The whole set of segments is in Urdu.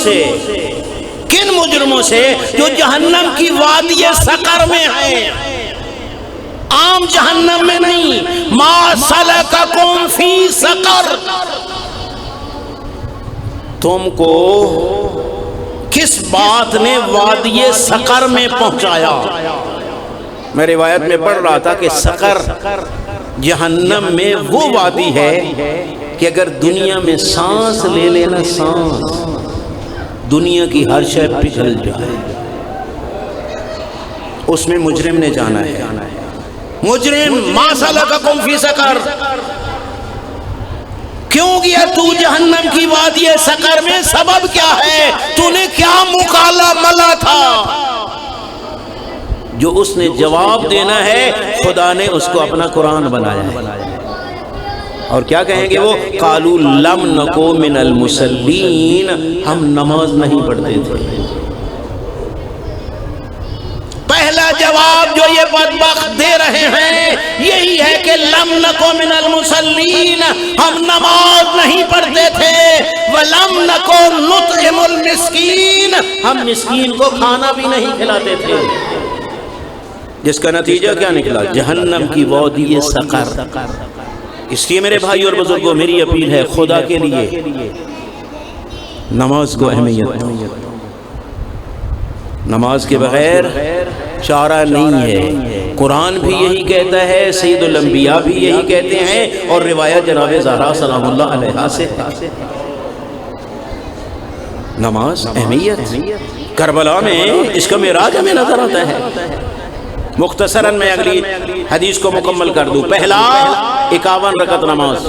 سے؟ کن مجرموں سے؟ جو جہنم کی وادی سقر میں ہیں، عام جہنم میں نہیں۔ ما سلککم فی سقر، تم کو کس بات نے وادی سقر میں پہنچایا؟ میں روایت میں پڑھ رہا تھا کہ سقر جہنم میں وہ وادی ہے کہ اگر دنیا میں سانس لے لینا، سانس، دنیا کی ہر شے پگھل جائے، اس میں مجرم نے جانا ہے۔ مجرم، ما سلککم فی سقر، کیوں گیا تو جہنم کی وادی سقر میں؟ سبب کیا ہے؟ تو نے کیا مکالا ملا تھا؟ جو اس نے جواب دینا ہے، خدا نے اس کو اپنا قرآن بنایا ہے۔ اور کیا کہیں گے وہ؟ قالوا لم نکو من المصلین، ہم نماز نہیں پڑھتے تھے۔ پہلا جواب جو یہ بدبخت دے رہے ہیں یہی ہے کہ لم نکو من المصلین، ہم نماز نہیں پڑھتے تھے۔ ولم نکو نطعم المسکین، ہم مسکین کو کھانا بھی نہیں کھلاتے تھے، جس کا نتیجہ کیا نکلا؟ جہنم کی وادی سقر۔ اس لیے میرے بھائی اور بزرگوں، میری اپیل ہے خدا کے لیے، نماز کو اہمیت دو۔ نماز کے بغیر چارہ نہیں ہے۔ قرآن بھی یہی کہتا ہے، سید الانبیاء بھی یہی کہتے ہیں، اور روایت جناب زہرا سلام اللہ علیہا سے نماز اہمیت۔ کربلا میں اس کا معراج ہمیں نظر آتا ہے۔ مختصراً میں اگلی حدیث کو مکمل کر دوں۔ پہلا 51 رکعت نماز۔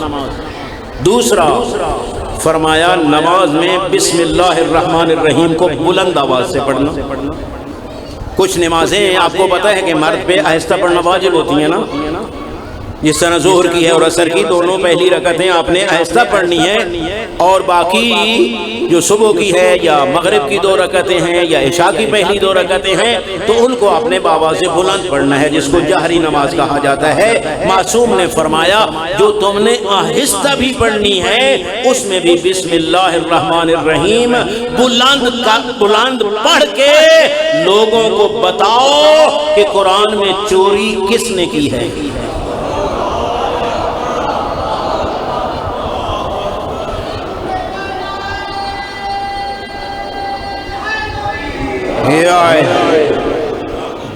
دوسرا فرمایا نماز میں بسم اللہ الرحمن الرحیم کو بلند آواز سے پڑھنا۔ کچھ نمازیں آپ کو پتہ ہے کہ مرد پہ آہستہ پڑھنا واجب ہوتی ہیں نا، جس طرح ظہر کی ہے اور عصر کی، دونوں پہلی رکعتیں آپ نے آہستہ پڑھنی ہے، اور باقی جو صبح کی ہے یا مغرب کی 2 رکعتیں ہیں یا عشاء کی پہلی 2 رکعتیں ہیں تو ان کو آپ نے بآواز بلند پڑھنا ہے، جس کو جہری نماز کہا جاتا ہے۔ معصوم نے فرمایا جو تم نے آہستہ بھی پڑھنی ہے اس میں بھی بسم اللہ الرحمن الرحیم بلند پڑھ کے لوگوں کو بتاؤ کہ قرآن میں چوری کس نے کی ہے۔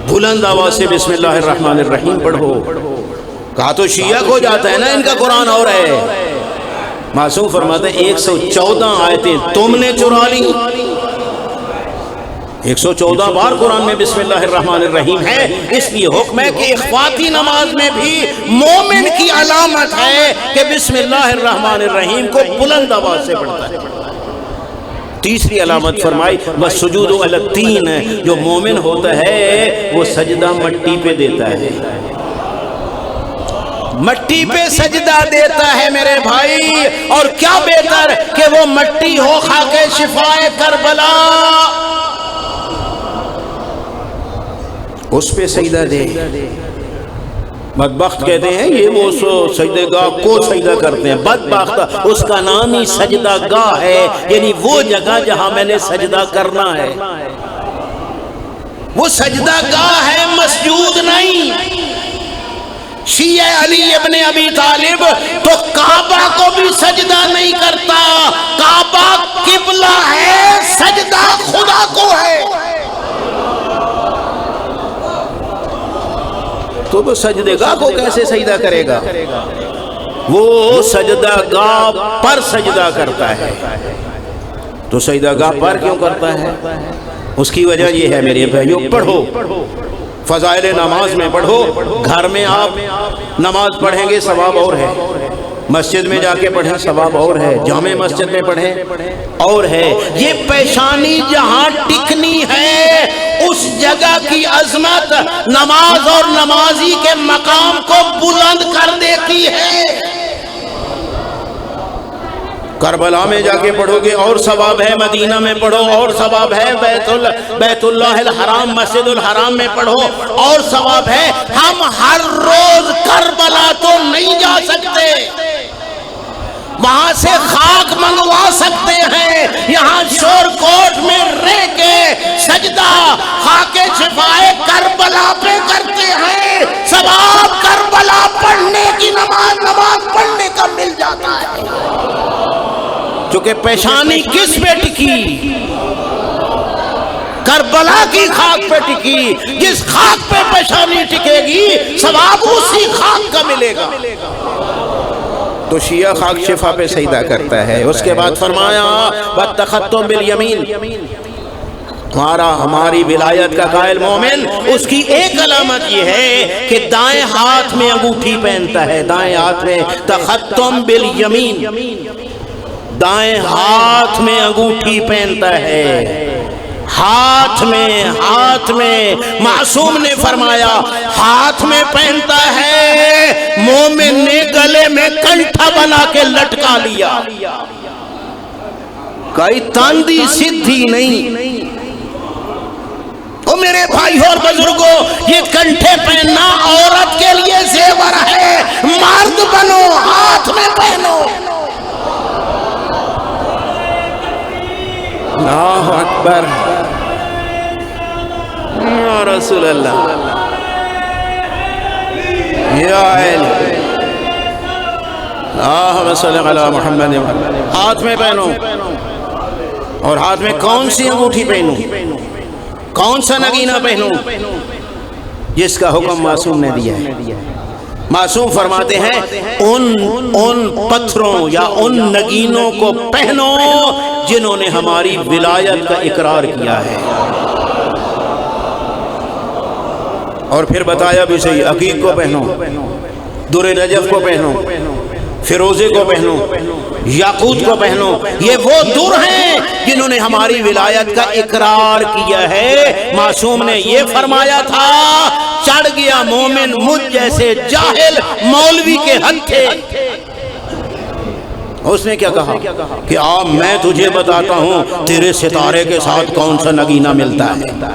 بلند آواز سے بسم اللہ الرحمن الرحیم پڑھو۔ کہا تو شیعہ کو جاتا ہے نا ان کا قرآن اور ہے۔ معصوم فرماتے ہیں 114 آیتیں تم نے چرا لی۔ 114 بار قرآن میں بسم اللہ الرحمن الرحیم ہے، اس لیے حکم ہے کہ اخفاتی نماز میں بھی مومن کی علامت ہے کہ بسم اللہ الرحمن الرحیم کو بلند آواز سے پڑھتا ہے۔ تیسری علامت فرمائی وَالسُّجُودُ عَلَى الطِّينِ، جو مومن ہوتا ہے وہ سجدہ مٹی پہ دیتا ہے، مٹی پہ سجدہ دیتا ہے میرے بھائی۔ اور کیا بہتر کہ وہ مٹی ہو خاک شفائے کربلا، اس پہ سجدہ دے۔ بدبخت کہتے ہیں یہ وہ سجدہ گاہ کو سجدہ کرتے ہیں، بدبخت اس کا نام ہی سجدہ گاہ ہے، یعنی وہ جگہ جہاں میں نے سجدہ کرنا ہے، وہ سجدہ گاہ ہے، مسجود نہیں۔ شیعہ علی ابن ابی طالب تو کعبہ کو بھی سجدہ نہیں کرتا، کعبہ قبلہ ہے، سجدہ خدا کو ہے۔ تو وہ سجدہ گاہ کو کیسے سجدہ کرے گا؟ وہ سجدہ گاہ پر سجدہ کرتا ہے۔ تو سجدہ گاہ پر کیوں کرتا ہے؟ اس کی وجہ یہ ہے میرے بھائیو، پڑھو فضائل نماز میں پڑھو۔ گھر میں آپ نماز پڑھیں گے ثواب اور ہے، مسجد میں جا کے پڑھیں ثواب اور ہے، جامع مسجد میں پڑھیں اور ہے۔ یہ پیشانی جہاں ٹکنی ہے اس جگہ کی عظمت نماز اور نمازی کے مقام کو بلند کر دیتی ہے۔ کربلا میں جا کے پڑھو گے اور ثواب ہے، مدینہ میں پڑھو اور ثواب ہے، بیت اللہ الحرام مسجد الحرام میں پڑھو اور ثواب ہے۔ ہم ہر روز کربلا تو نہیں جا سکتے، وہاں سے خاک منگوا سکتے ہیں، یہاں شور کو خاک شفائے کربلا پہ کرتے ہیں، ثواب کربلا پڑھنے کی نماز پڑھنے کا مل جاتا ہے۔ چونکہ پیشانی کس پہ ٹکی؟ کربلا کی خاک پہ ٹکی۔ جس خاک پہ پیشانی ٹکے گی ثواب اسی خاک کا ملے گا۔ تو شیعہ خاک شفا پہ سجدہ کرتا ہے۔ اس کے بعد فرمایا وَاتَّخَذْتُمْ بِالْيَمِينِ، ہماری ولایت کا قائل مومن اس کی ایک علامت یہ ہے کہ دائیں ہاتھ میں انگوٹھی پہنتا ہے، دائیں ہاتھ میں تخطم بالیمین، دائیں ہاتھ میں انگوٹھی پہنتا ہے، ہاتھ میں معصوم نے فرمایا ہاتھ میں پہنتا ہے، مومن نے گلے میں کنٹھا بنا کے لٹکا لیا، کوئی تاندی سدھی نہیں۔ او میرے بھائیوں اور بزرگوں، یہ کنٹھے پہننا عورت کے لیے زیور ہے، مرد بنو ہاتھ میں پہنو۔ اللہ اکبر، یا رسول اللہ، یا علی، اللہم صلی علی محمد۔ ہاتھ میں پہنو، اور ہاتھ میں کون سی انگوٹھی پہنو، کون سا نگینہ پہنو؟ جس کا حکم معصوم نے دیا ہے۔ معصوم فرماتے ہیں ان پتھروں یا ان نگینوں کو پہنو جنہوں نے ہماری ولایت کا اقرار کیا ہے۔ اور پھر بتایا بھی صحیح، عقیق کو پہنو، در نجف کو پہنو، فیروزے کو پہنو، یاقوت کو پہنو، یہ وہ در ہیں جنہوں نے ہماری ولایت کا اقرار کیا ہے۔ معصوم نے یہ فرمایا تھا، چڑھ گیا مومن مجھ جیسے جاہل مولوی کے ہتھے۔ اس نے کیا کہا کہ میں تجھے بتاتا ہوں تیرے ستارے کے ساتھ کون سا نگینہ ملتا ہے۔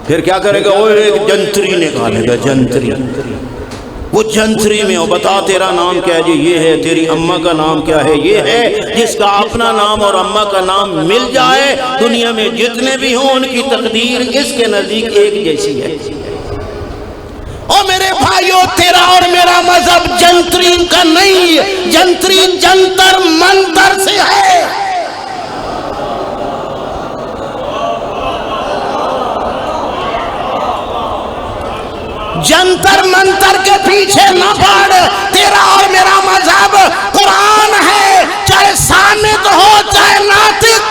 پھر کیا کرے گا؟ وہ ایک جنتری نکالے گا، جنتری، وہ جنتری میں وہ بتا تیرا نام کیا ہے جی، یہ ہے، تیری اماں کا نام کیا ہے، یہ ہے۔ جس کا اپنا نام اور اماں کا نام مل جائے، دنیا میں جتنے بھی ہوں ان کی تقدیر اس کے نزدیک ایک جیسی ہے۔ اور میرے بھائیوں، تیرا اور میرا مذہب جنترین کا نہیں، جنترین جنتر منتر سے ہے۔ جنتر منتر کے پیچھے نہ پڑ، تیرا اور میرا مذہب قرآن ہے، چاہے سامد ہو چاہے ناطق۔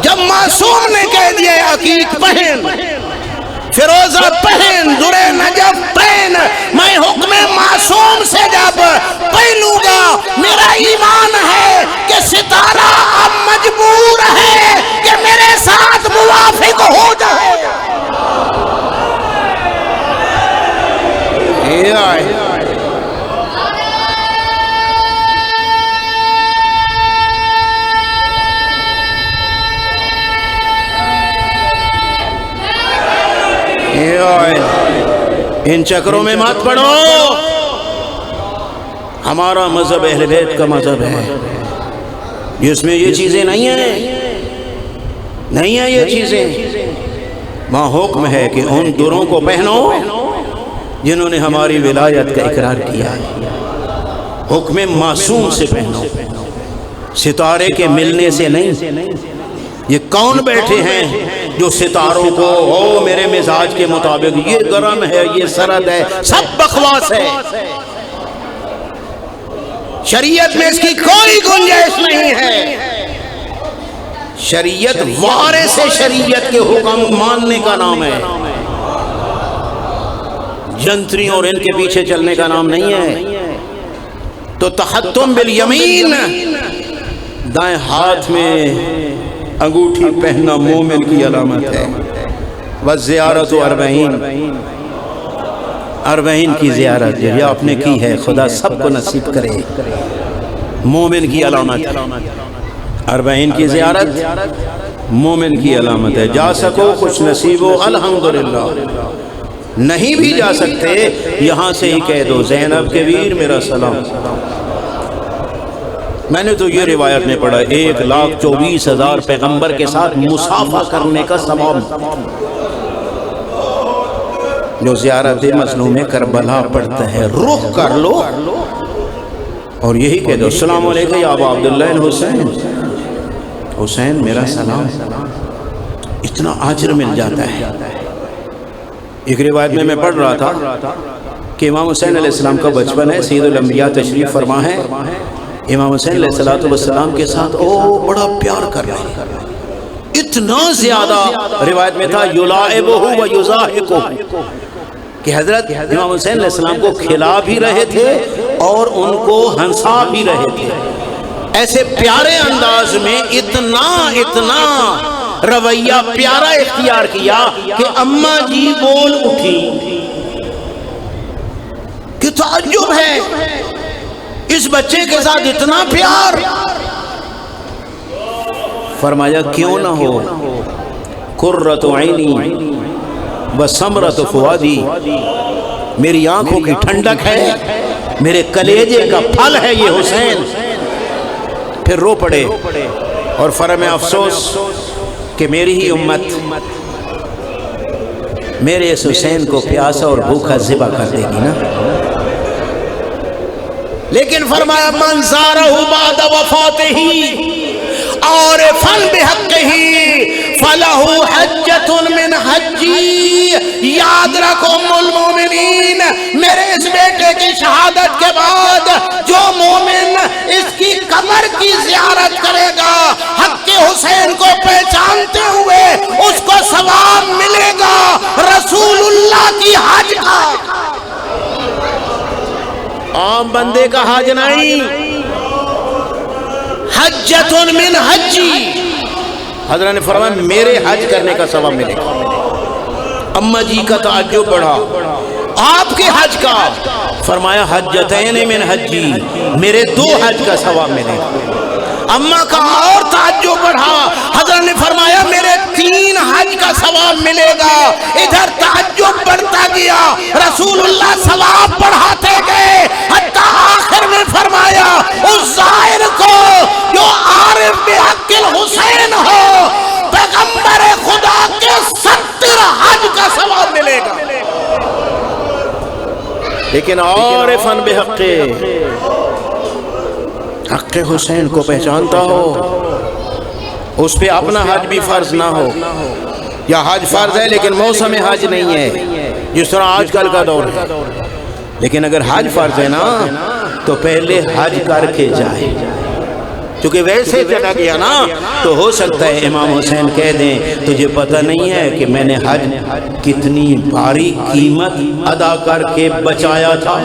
جب معصوم نے کہہ دیا عقیق پہن، فیروزہ پہن، در نجف پہن، میں حکم معصوم سے جب پہنوں گا، میرا ایمان ہے کہ ستارہ اب مجبور ہے کہ میرے ساتھ موافق ہو جائے۔ ان چکروں میں مت پڑو، ہمارا مذہب اہل بیت کا مذہب ہے، جس میں یہ چیزیں نہیں ہیں یہ چیزیں۔ وہاں حکم ہے کہ ان دروں کو پہنو جنہوں نے ہماری ولایت کا اقرار کیا ہے، حکم معصوم سے پہنو، ستارے کے ملنے سے نہیں۔ یہ کون بیٹھے ہیں جو ستاروں کو میرے مزاج کے مطابق، یہ گرم ہے، یہ سرد ہے، سب بکواس ہے۔ شریعت میں اس کی کوئی گنجائش نہیں ہے۔ شریعت وارث شریعت کے حکم ماننے کا نام ہے، جنتری اور ان کے پیچھے چلنے کا نام نہیں ہے۔ تو تختم بالیمین، دائیں ہاتھ میں انگوٹھی پہننا مومن کی علامت ہے۔ وزیارت و اربعین کی زیارت جو آپ نے کی ہے، خدا سب کو نصیب کرے، مومن کی علامت ہے۔ اربعین کی زیارت مومن کی علامت ہے۔ جا سکو کچھ نصیب ہو الحمدللہ، نہیں بھی جا سکتے یہاں سے ہی کہہ دو زینب کے ویر میرا سلام۔ میں نے تو یہ روایت میں پڑھا 1,24,000 پیغمبر کے ساتھ مصافحہ کرنے کا ثواب جو زیارت مظلوم کربلا پڑھتا ہے، رخ کر لو اور یہی کہہ دو السلام علیکم یا ابا عبداللہ الحسین، حسین میرا سلام، اتنا اجر مل جاتا ہے۔ ایک روایت میں پڑھ رہا تھا کہ امام حسین علیہ السلام کا بچپن ہے، سید الانبیاء تشریف فرما ہے، امام حسین علیہ السلام کے ساتھ بڑا پیار کر رہے ہیں، اتنا زیادہ روایت میں تھا یلاعبہ و یضاحکہ، کہ حضرت امام حسین علیہ السلام کو کھلا بھی رہے تھے اور ان کو ہنسا بھی رہے تھے، ایسے پیارے انداز میں اتنا رویہ پیارا اختیار کیا کہ اماں جی بول اٹھی کہ تعجب ہے اس بچے کے ساتھ اتنا پیار۔ فرمایا کیوں نہ ہو، قرۃ عینی وثمرۃ فؤادی، میری آنکھوں کی ٹھنڈک ہے، میرے کلیجے کا پھل ہے یہ حسین۔ پھر رو پڑے اور فرمایا افسوس کہ میری ہی امت میرے اس حسین کو پیاسا اور بھوکا ذبح کر دے گی نا، لیکن فرمایا من زارہ بعد وفاتہ عارفا بحقہ فلہ حجۃ من حجی۔ یاد رکھو ام المومنین، میرے اس بیٹے کی شہادت کے بعد جو مومن اس کی قبر کی زیارت کرے گا حق حسین کو پہچانتے ہوئے اس کو ثواب ملے گا رسول اللہ کی حج کا، عام بندے کا حج نہیں، حجۃ من حجی۔ حضرت نے فرمایا میرے حج کرنے کا ثواب ملے گا۔ اماں جی کا تعجب بڑھا، آپ کے حج کا؟ فرمایا حجتین من حجی، میرے 2 حج کا ثواب ملے گا۔ اماں کا اور تعجب بڑھا، حضرت نے فرمایا میرے 3 حج کا ثواب ملے گا۔ ادھر تعجب بڑھتا گیا، رسول اللہ ثواب بڑھاتے گئے، حتیٰ آخر میں فرمایا اس زائر کو جو عارف بحق الحسین ہو پیغمبر خدا کے 70 حج کا ثواب ملے گا۔ لیکن عارفا بحق حق حسین کو پہچانتا ہو، اس پہ اپنا حج بھی فرض نہ ہو، یا حج فرض ہے لیکن موسم حج نہیں ہے جس طرح آج کل کا دور ہے، لیکن اگر حج فرض ہے نا تو پہلے حج کر کے جائے، کیونکہ ویسے چلا گیا نا تو ہو سکتا ہے امام حسین کہہ دیں تجھے پتہ نہیں ہے کہ میں نے حج کتنی بھاری قیمت ادا کر کے بچایا تھا۔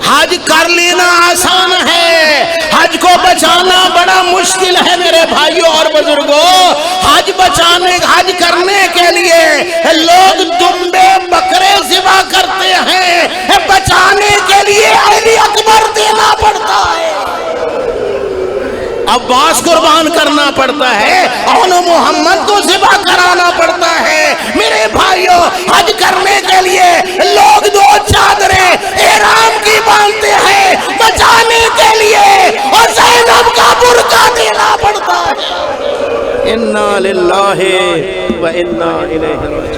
حج کر لینا آسان ہے، حج کو بچانا بڑا مشکل ہے میرے بھائیوں اور بزرگوں۔ حج کرنے کے لیے لوگ دمبے بکرے ذبح کرتے ہیں، بچانے کے لیے علی اکبر دینا پڑتا ہے، عباس قربان کرنا پڑتا ہے، اون محمد کو ذبح کرانا پڑتا ہے۔ میرے بھائیوں حج کرنے کے لیے لوگ 2 چادریں احرام کی باندھتے ہیں بچانے کے لیے، اور زینب کا برقع دینا پڑتا ہے۔ انا للہ و انا الیہ راجعون۔